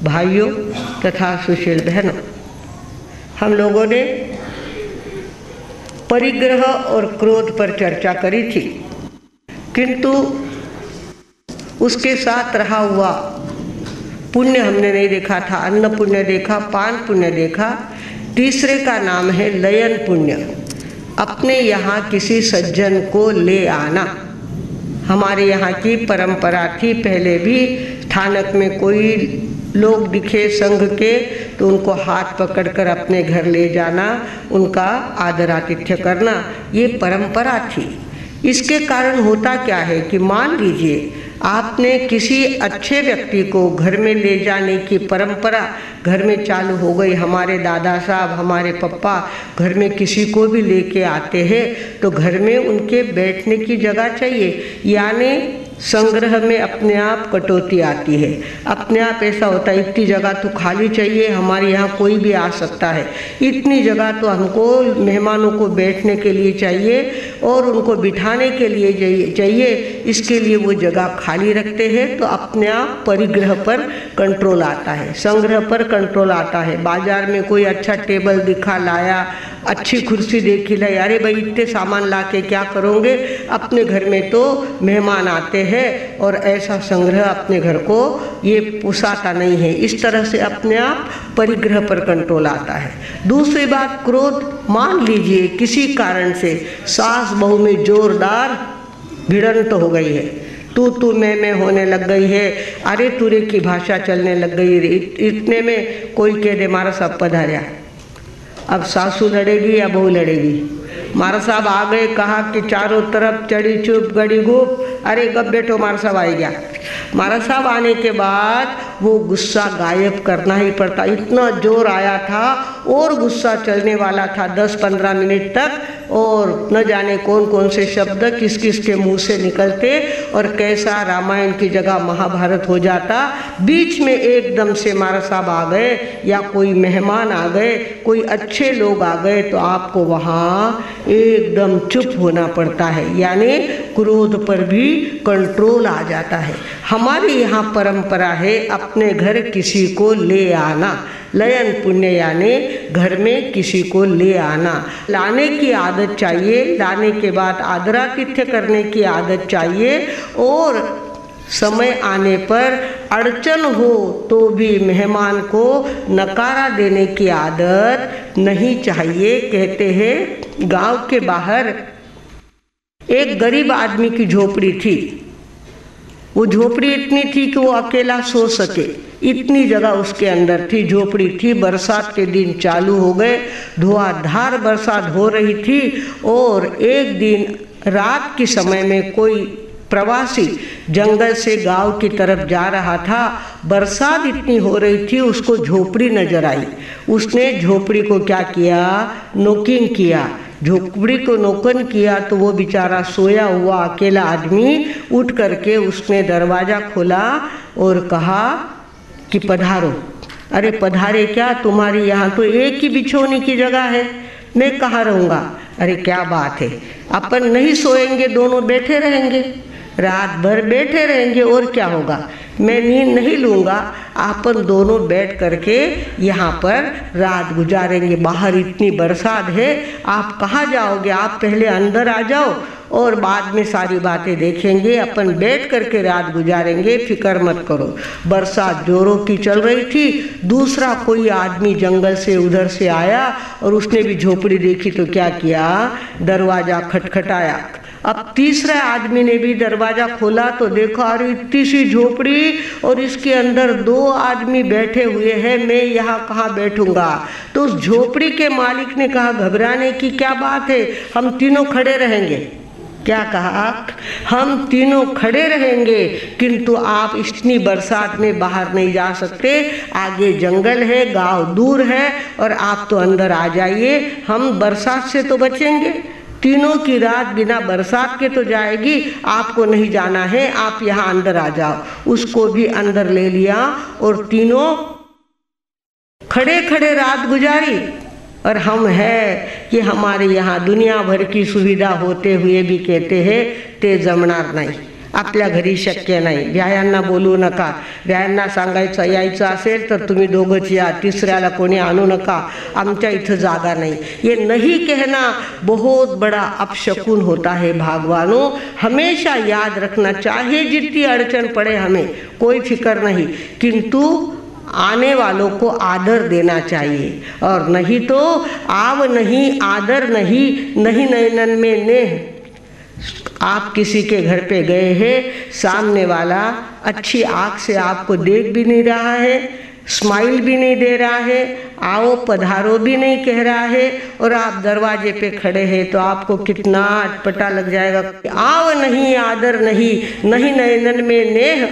भाइयों तथा सुशील बहनों, हम लोगों ने परिग्रह और क्रोध पर चर्चा करी थी, किंतु उसके साथ रहा हुआ पुण्य हमने नहीं देखा था। अन्न पुण्य देखा, पान पुण्य देखा। तीसरे का नाम है लयन पुण्य। अपने यहाँ किसी सज्जन को ले आना हमारे यहाँ की परंपरा थी। पहले भी स्थानक में कोई लोग दिखे संघ के तो उनको हाथ पकड़कर अपने घर ले जाना, उनका आदर आतिथ्य करना, ये परंपरा थी। इसके कारण होता क्या है कि मान लीजिए आपने किसी अच्छे व्यक्ति को घर में ले जाने की परंपरा घर में चालू हो गई। हमारे दादा साहब, हमारे पप्पा घर में किसी को भी लेके आते हैं तो घर में उनके बैठने की जगह चाहिए, यानी संग्रह में अपने आप कटौती आती है। अपने आप ऐसा होता है इतनी जगह तो खाली चाहिए, हमारे यहाँ कोई भी आ सकता है, इतनी जगह तो हमको मेहमानों को बैठने के लिए चाहिए और उनको बिठाने के लिए चाहिए। इसके लिए वो जगह खाली रखते हैं तो अपने आप परिग्रह पर कंट्रोल आता है, संग्रह पर कंट्रोल आता है। बाजार में कोई अच्छा टेबल दिखा लाया, अच्छी कुर्सी देखी लाई, अरे भाई इतने सामान ला के क्या करोगे, अपने घर में तो मेहमान आते हैं और ऐसा संग्रह अपने घर को ये पोसाता नहीं है। इस तरह से अपने आप परिग्रह पर कंट्रोल आता है। दूसरी बात क्रोध। मान लीजिए किसी कारण से सास बहू में जोरदार भिड़ंत हो गई है, तू मैं होने लग गई है, अरे तुरे की भाषा चलने लग गई है। इतने में कोई कह दे मारा साहब पधारिया। अब सासू लड़ेगी या बहू लड़ेगी? मारा साहब आ गए, कहा कि चारों तरफ चढ़ी चुप गड़ी गुप, अरे गप बैठो मारा साहब आ गया। मारा साहब आने के बाद वो गुस्सा गायब करना ही पड़ता। इतना जोर आया था और गुस्सा चलने वाला था 10-15 मिनट तक, और न जाने कौन कौन से शब्द किस किस के मुंह से निकलते और कैसा रामायण की जगह महाभारत हो जाता। बीच में एकदम से मारा साहब आ गए या कोई मेहमान आ गए, कोई अच्छे लोग आ गए तो आपको वहाँ एकदम चुप होना पड़ता है, यानी क्रोध पर भी कंट्रोल आ जाता है। हमारे यहाँ परंपरा है अपने घर किसी को ले आना, लयन पुण्य, यानी घर में किसी को ले आना। लाने की आदत चाहिए, लाने के बाद आदरातिथ्य करने की आदत चाहिए, और समय आने पर अड़चन हो तो भी मेहमान को नकारा देने की आदत नहीं चाहिए। कहते हैं गांव के बाहर एक गरीब आदमी की झोपड़ी थी। वो झोपड़ी इतनी थी कि वो अकेला सो सके, इतनी जगह उसके अंदर थी, झोपड़ी थी। बरसात के दिन चालू हो गए, धुआंधार बरसात हो रही थी, और एक दिन रात के समय में कोई प्रवासी जंगल से गांव की तरफ जा रहा था। बरसात इतनी हो रही थी, उसको झोपड़ी नजर आई। उसने झोपड़ी को क्या किया, नोकिंग किया। झोपड़ी को नोकन किया तो वो बेचारा सोया हुआ अकेला आदमी उठ करके उसने दरवाज़ा खोला और कहा कि पधारो। अरे पधारे क्या, तुम्हारी यहाँ तो एक ही बिछोने की जगह है, मैं कहाँ रहूँगा? अरे क्या बात है, अपन नहीं सोएंगे, दोनों बैठे रहेंगे, रात भर बैठे रहेंगे, और क्या होगा, मैं नींद नहीं लूँगा, अपन दोनों बैठ करके यहाँ पर रात गुजारेंगे। बाहर इतनी बरसात है, आप कहाँ जाओगे, आप पहले अंदर आ जाओ और बाद में सारी बातें देखेंगे, अपन बैठ करके रात गुजारेंगे, फिक्र मत करो। बरसात जोरों की चल रही थी। दूसरा कोई आदमी जंगल से उधर से आया और उसने भी झोपड़ी देखी तो क्या किया, दरवाज़ा खटखटाया। अब तीसरा आदमी ने भी दरवाज़ा खोला तो देखा अरे इतनी सी झोपड़ी और इसके अंदर 2 आदमी बैठे हुए हैं, मैं यहाँ कहाँ बैठूँगा? तो उस झोपड़ी के मालिक ने कहा घबराने की क्या बात है, हम तीनों खड़े रहेंगे। क्या कहा, हम तीनों खड़े रहेंगे, किंतु आप इतनी बरसात में बाहर नहीं जा सकते, आगे जंगल है, गांव दूर है, और आप तो अंदर आ जाइए, हम बरसात से तो बचेंगे। तीनों की रात बिना बरसात के तो जाएगी, आपको नहीं जाना है, आप यहाँ अंदर आ जाओ। उसको भी अंदर ले लिया और तीनों खड़े खड़े रात गुजारी। और हम है कि हमारे यहाँ दुनिया भर की सुविधा होते हुए भी कहते हैं ते जमणार नहीं, आपल्या घरी शक्य नाही. व्यायांना बोलू नका. व्यायांना सांगायचं यायचं असेल तर तुम्ही दोघंच या, तिसऱ्याला कोणी आणू नका, आमच्या इथं जागा नहीं. ये नहीं कहना बहुत बड़ा अपशकुन होता है भगवानों. हमेशा याद रखना, चाहे जितनी अड़चन पड़े हमें कोई फिक्र नहीं, किंतु आने वालों को आदर देना चाहिए. और नहीं तो आव नहीं, आदर नहीं, नहीं नयनन में नेह. आप किसी के घर पे गए हैं, सामने वाला अच्छी आँख से आपको देख भी नहीं रहा है, स्माइल भी नहीं दे रहा है, आओ पधारो भी नहीं कह रहा है, और आप दरवाजे पे खड़े हैं तो आपको कितना अटपटा लग जाएगा. आव नहीं, आदर नहीं, नहीं नयनन में नेह,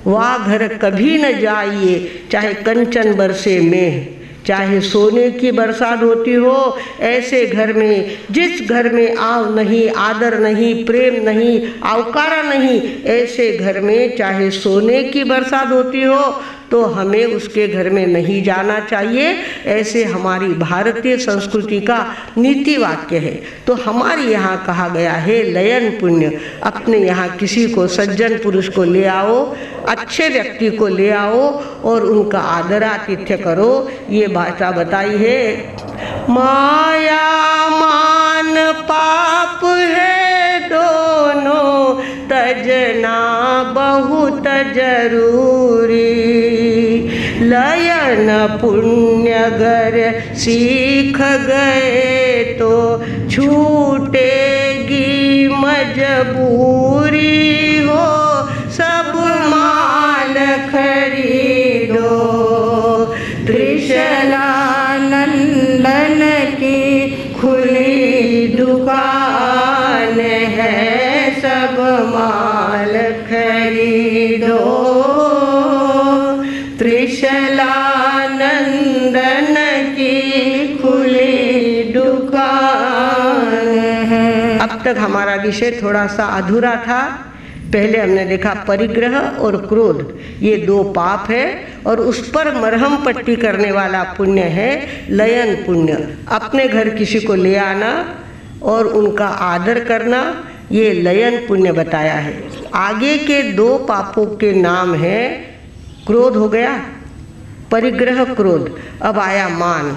वाह घर कभी न जाइए, चाहे कंचन बरसे मेह. चाहे सोने की बरसात होती हो, ऐसे घर में, जिस घर में आव नहीं, आदर नहीं, प्रेम नहीं, आवकारा नहीं, ऐसे घर में चाहे सोने की बरसात होती हो तो हमें उसके घर में नहीं जाना चाहिए. ऐसे हमारी भारतीय संस्कृति का नीति वाक्य है. तो हमारे यहाँ कहा गया है लयन पुण्य. अपने यहाँ किसी को, सज्जन पुरुष को ले आओ, अच्छे व्यक्ति को ले आओ और उनका आदरातिथ्य करो. ये भाषा बताई है. माया मान पाप है दोनों, तजना बहुत जरूरी. लयन पुण्य अगर सीख गए तो छूटेगी मजबूरी. हो सब माल खरीदो, त्रिशला नंदन की खुली दुकान है. सब माल खरीदो, त्रिशला नंदन की खुली दुकान है. अब तक हमारा विषय थोड़ा सा अधूरा था. पहले हमने देखा परिग्रह और क्रोध, ये दो पाप है और उस पर मरहम पट्टी करने वाला पुण्य है लयन पुण्य. अपने घर किसी को ले आना और उनका आदर करना, ये लयन पुण्य बताया है. आगे के दो पापों के नाम है, क्रोध हो गया, परिग्रह क्रोध, अब आया मान.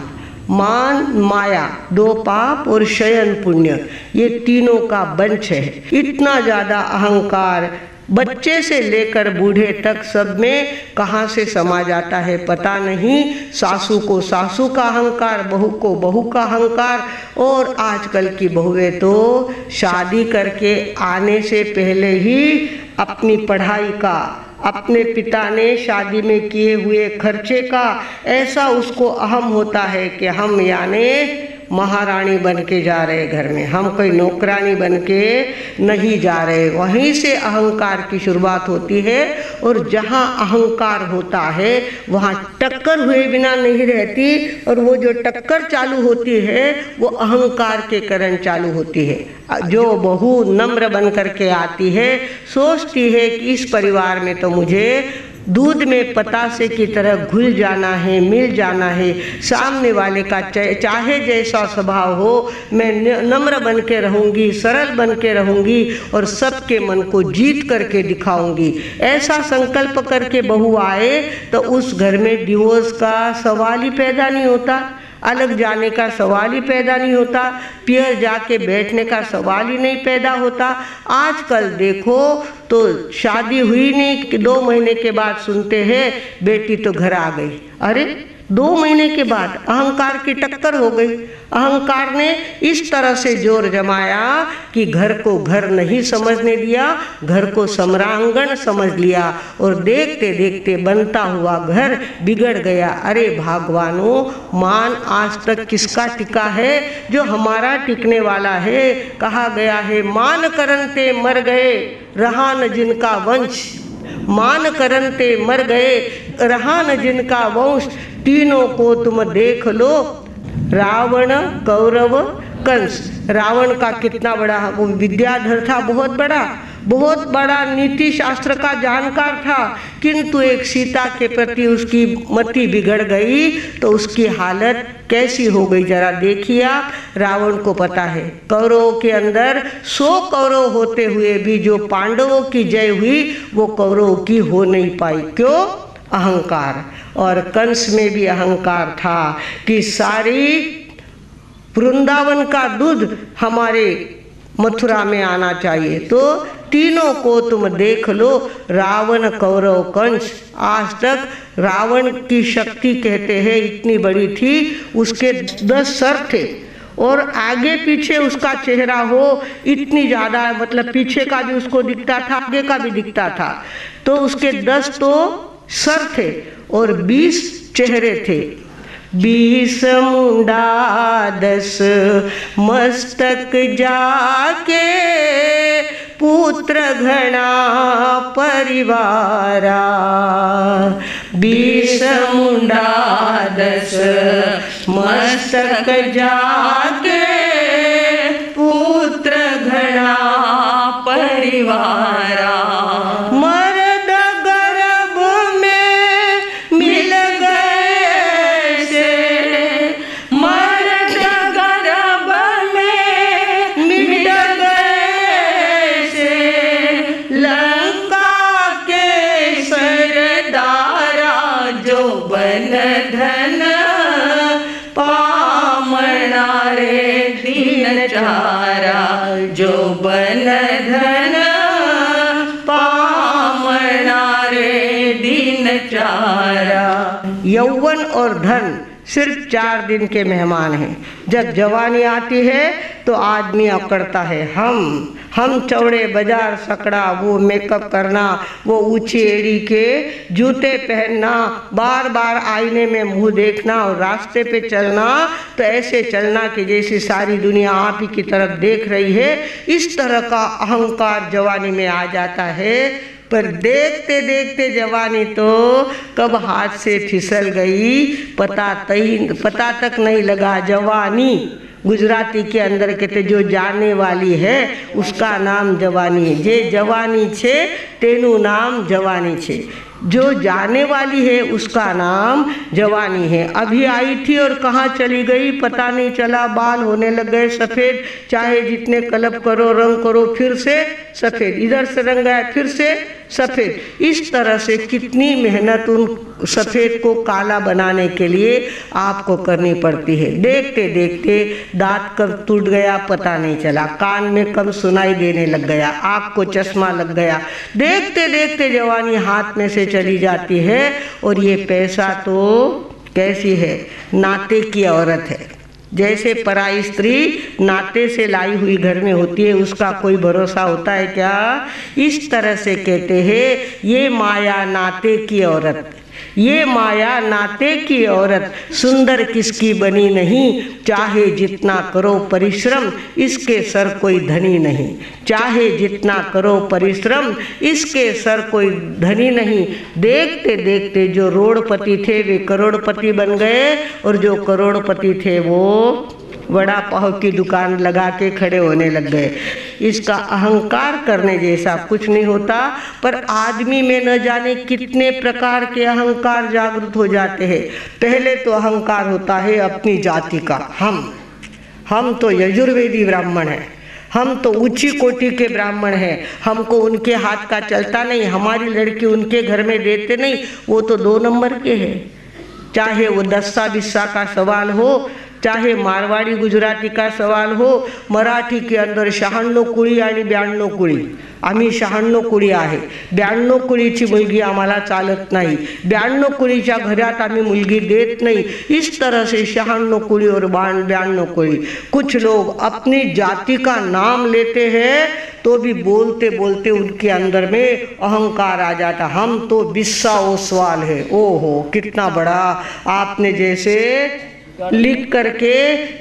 मान माया, दो पाप, और शयन पुण्य, ये तीनों का वंश है. इतना ज़्यादा अहंकार बच्चे से लेकर बूढ़े तक सब में कहाँ से समा जाता है पता नहीं. सासू को सासू का अहंकार, बहू को बहू का अहंकार. और आजकल की बहुएं तो शादी करके आने से पहले ही अपनी पढ़ाई का, अपने पिता ने शादी में किए हुए खर्चे का ऐसा उसको अहम होता है कि हम यानी महारानी बन के जा रहे घर में, हम कोई नौकरानी बन के नहीं जा रहे. वहीं से अहंकार की शुरुआत होती है. और जहाँ अहंकार होता है वहाँ टक्कर हुए बिना नहीं रहती. और वो जो टक्कर चालू होती है वो अहंकार के कारण चालू होती है. जो बहू नम्र बन करके आती है, सोचती है कि इस परिवार में तो मुझे दूध में पतासे की तरह घुल जाना है, मिल जाना है. सामने वाले का चाहे जैसा स्वभाव हो, मैं नम्र बन के रहूँगी, सरल बन के रहूँगी और सबके मन को जीत करके दिखाऊंगी. ऐसा संकल्प करके बहू आए तो उस घर में डिवोर्स का सवाल ही पैदा नहीं होता, अलग जाने का सवाल ही पैदा नहीं होता, पियर जाके बैठने का सवाल ही नहीं पैदा होता. आजकल देखो तो शादी हुई नहीं कि 2 महीने के बाद सुनते हैं बेटी तो घर आ गई. अरे 2 महीने के बाद अहंकार की टक्कर हो गई. अहंकार ने इस तरह से जोर जमाया कि घर को घर नहीं समझने दिया, घर को सम्रांगण समझ लिया और देखते देखते बनता हुआ घर बिगड़ गया. अरे भगवानों, मान आज तक किसका टिका है? जो हमारा टिकने वाला है. कहा गया है मान करनते मर गए, रहा न जिनका वंश. मान करनते मर गए, रहा न जिनका वंश. तीनों को तुम देख लो, रावण, कौरव, कंस. रावण का कितना बड़ा वो विद्याधर था, बहुत बड़ा. बहुत बड़ा नीति शास्त्र का जानकार था, किंतु एक सीता के प्रति उसकी मति बिगड़ गई तो उसकी हालत कैसी हो गई जरा देखिए आप। रावण को पता है कौरवों के अंदर 100 कौरव होते हुए भी जो पांडवों की जय हुई वो कौरवों की हो नहीं पाई। क्यों? अहंकार। और कंस में भी अहंकार था कि सारी वृंदावन का दूध हमारे मथुरा में आना चाहिए। तो तीनों को तुम देख लो, रावण कौरव कंस, आज तक रावण की शक्ति कहते हैं इतनी बड़ी थी, उसके 10 सर थे और आगे पीछे उसका चेहरा हो इतनी ज़्यादा, मतलब पीछे का भी उसको दिखता था, आगे का भी दिखता था। तो उसके 10 तो सर थे और 20 चेहरे थे। 20 मुंडा 10 मस्तक जाके, पुत्र घना परिवारा। 20 मुंडा 10 मस्तक जाके, पुत्र घना परिवारा। धन पामना रे दीन चारा, जो बन धन पामना रे दीन चारा। यौवन और धन सिर्फ 4 दिन के मेहमान हैं। जब जवानी आती है तो आदमी अकड़ता है। हम चौड़े बाजार सकड़ा, वो मेकअप करना, वो ऊंची एड़ी के जूते पहनना, बार बार आईने में मुंह देखना और रास्ते पे चलना तो ऐसे चलना कि जैसे सारी दुनिया आप ही की तरफ देख रही है। इस तरह का अहंकार जवानी में आ जाता है। पर देखते देखते जवानी तो कब हाथ से फिसल गई पता तक नहीं लगा। जवानी गुजराती के अंदर कहते जो जाने वाली है उसका नाम जवानी है। जे जवानी छे तेनु नाम जवानी छे। जो जाने वाली है उसका नाम जवानी है। अभी आई थी और कहाँ चली गई पता नहीं चला। बाल होने लग गए सफ़ेद, चाहे जितने कलप करो रंग करो फिर से सफ़ेद, इधर से रंग आया फिर से सफ़ेद। इस तरह से कितनी मेहनत उन सफ़ेद को काला बनाने के लिए आपको करनी पड़ती है। देखते देखते दांत कब टूट गया पता नहीं चला, कान में कब सुनाई देने लग गया, आँख को चश्मा लग गया। देखते देखते जवानी हाथ में से चली जाती है। और ये पैसा तो कैसी है, नाते की औरत है। जैसे पराई स्त्री नाते से लाई हुई घर में होती है, उसका कोई भरोसा होता है क्या? इस तरह से कहते हैं ये माया नाते की औरत, ये माया नाते की औरत सुंदर किसकी बनी नहीं। चाहे जितना करो परिश्रम इसके सर कोई धनी नहीं। चाहे जितना करो परिश्रम इसके सर कोई धनी नहीं। देखते देखते जो रोड़पति थे वे करोड़पति बन गए और जो करोड़पति थे वो वड़ा पाव की दुकान लगा के खड़े होने लग गए। इसका अहंकार करने जैसा कुछ नहीं होता। पर आदमी में न जाने कितने प्रकार के अहंकार जागृत हो जाते हैं। पहले तो अहंकार होता है अपनी जाति का। हम तो यजुर्वेदी ब्राह्मण हैं, हम तो ऊंची कोटि के ब्राह्मण हैं, हमको उनके हाथ का चलता नहीं, हमारी लड़की उनके घर में देते नहीं, वो तो 2 नंबर के हैं। चाहे वो 10-20 का सवाल हो, चाहे मारवाड़ी गुजराती का सवाल हो, मराठी के अंदर 96 कुळी आणि 92 कुळी, आम्ही 96 कुळी आहे, 92 कुळीची मुलगी आम्हाला चालत नाही, 92 कुळीच्या घरात आम्ही मुलगी देत नहीं। इस तरह से 96 कुळी और 92 कुळी। कुछ लोग अपनी जाति का नाम लेते हैं तो भी बोलते बोलते उनके अंदर में अहंकार आ जाता। हम तो बिस्सा ओसवाल है। ओहो कितना बड़ा आपने जैसे लिख करके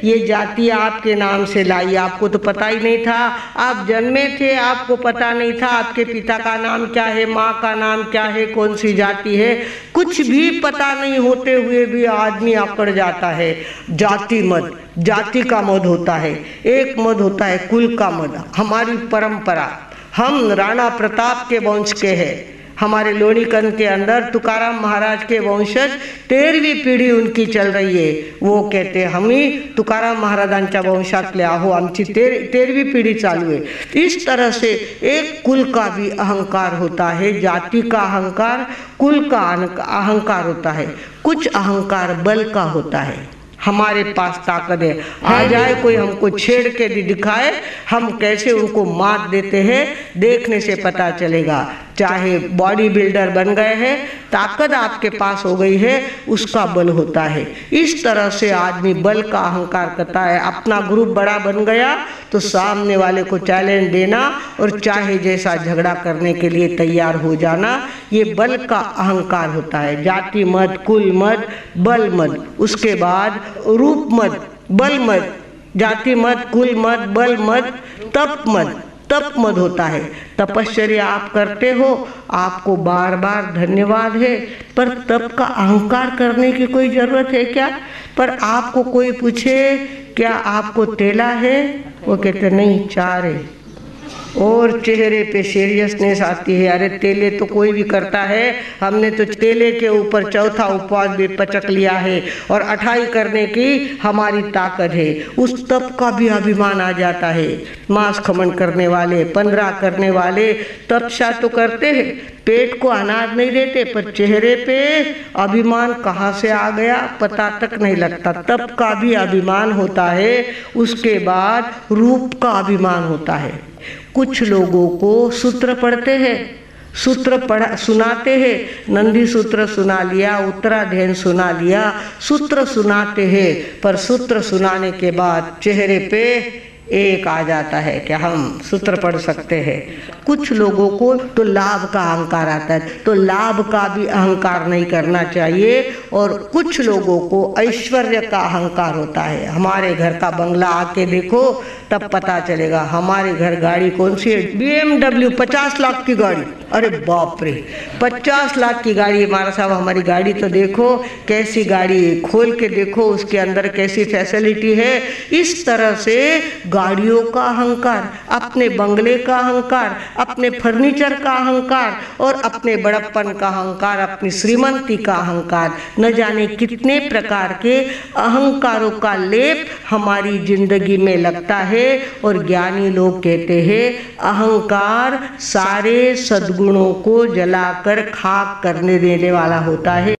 ये जाति आपके नाम से लाई, आपको तो पता ही नहीं था। आप जन्मे थे आपको पता नहीं था आपके पिता का नाम क्या है, माँ का नाम क्या है, कौन सी जाति है, कुछ भी पता नहीं होते हुए भी आदमी अकड़ जाता है। जाति मद, जाति का मद होता है, एक मद होता है कुल का मद, हमारी परंपरा, हम राणा प्रताप के वंश के हैं। हमारे लोणीकंद के अंदर तुकाराम महाराज के वंशज 13वीं पीढ़ी उनकी चल रही है। वो कहते हम ही तुकाराम महाराजांच्या वंशातले आहो, आमची 13वीं पीढ़ी चालू है। इस तरह से एक कुल का भी अहंकार होता है, जाति का अहंकार, कुल का अहंकार होता है। कुछ अहंकार बल का होता है, हमारे पास ताकत है, आ जाए कोई हमको छेड़ के दिखाए, हम कैसे उनको मात देते हैं देखने से पता चलेगा। चाहे बॉडी बिल्डर बन गए हैं, ताकत आपके पास हो गई है, उसका बल होता है। इस तरह से आदमी बल का अहंकार करता है। अपना ग्रुप बड़ा बन गया तो सामने वाले को चैलेंज देना और चाहे जैसा झगड़ा करने के लिए तैयार हो जाना, ये बल का अहंकार होता है। जाति मत, कुल मत, बल मत, उसके बाद रूप मत, बल मत, जाति मत, कुल मत, बल मत, तप मत। तप मत होता है। तपश्चर्या आप करते हो, आपको बार बार धन्यवाद है, पर तप का अहंकार करने की कोई जरूरत है क्या? पर आपको कोई पूछे क्या आपको तेला है, वो कहते नहीं, चार है, और चेहरे पे सीरियसनेस आती है। अरे तेले तो कोई भी करता है, हमने तो तेले के ऊपर चौथा उपवास भी पचक लिया है और 28 करने की हमारी ताकत है। उस तप का भी अभिमान आ जाता है। मांस खमन करने वाले, 15 करने वाले तपस्या तो करते हैं, पेट को अनाज नहीं देते, पर चेहरे पे अभिमान कहाँ से आ गया पता तक नहीं लगता। तप का भी अभिमान होता है, उसके बाद रूप का अभिमान होता है। कुछ लोगों को सूत्र पढ़ते हैं, सूत्र सुनाते हैं, नंदी सूत्र सुना लिया, उत्तराध्ययन सुना लिया, सूत्र सुनाते हैं, पर सूत्र सुनाने के बाद चेहरे पे एक आ जाता है कि हम सूत्र पढ़ सकते हैं। कुछ लोगों को तो लाभ का अहंकार आता है, तो लाभ का भी अहंकार नहीं करना चाहिए। और कुछ लोगों को ऐश्वर्य का अहंकार होता है। हमारे घर का बंगला आके देखो तब पता चलेगा हमारे घर गाड़ी कौन सी है। BMW 50 लाख की गाड़ी, अरे बाप रे, 50 लाख की गाड़ी है। हमारा साहब हमारी गाड़ी तो देखो कैसी गाड़ी है, खोल के देखो उसके अंदर कैसी फैसिलिटी है। इस तरह से गाड़ियों का अहंकार, अपने बंगले का अहंकार, अपने फर्नीचर का अहंकार और अपने बड़प्पन का अहंकार, अपनी श्रीमंती का अहंकार, न जाने कितने प्रकार के अहंकारों का लेप हमारी जिंदगी में लगता है। और ज्ञानी लोग कहते हैं अहंकार सारे सद्गुणों को जलाकर खाक करने देने वाला होता है।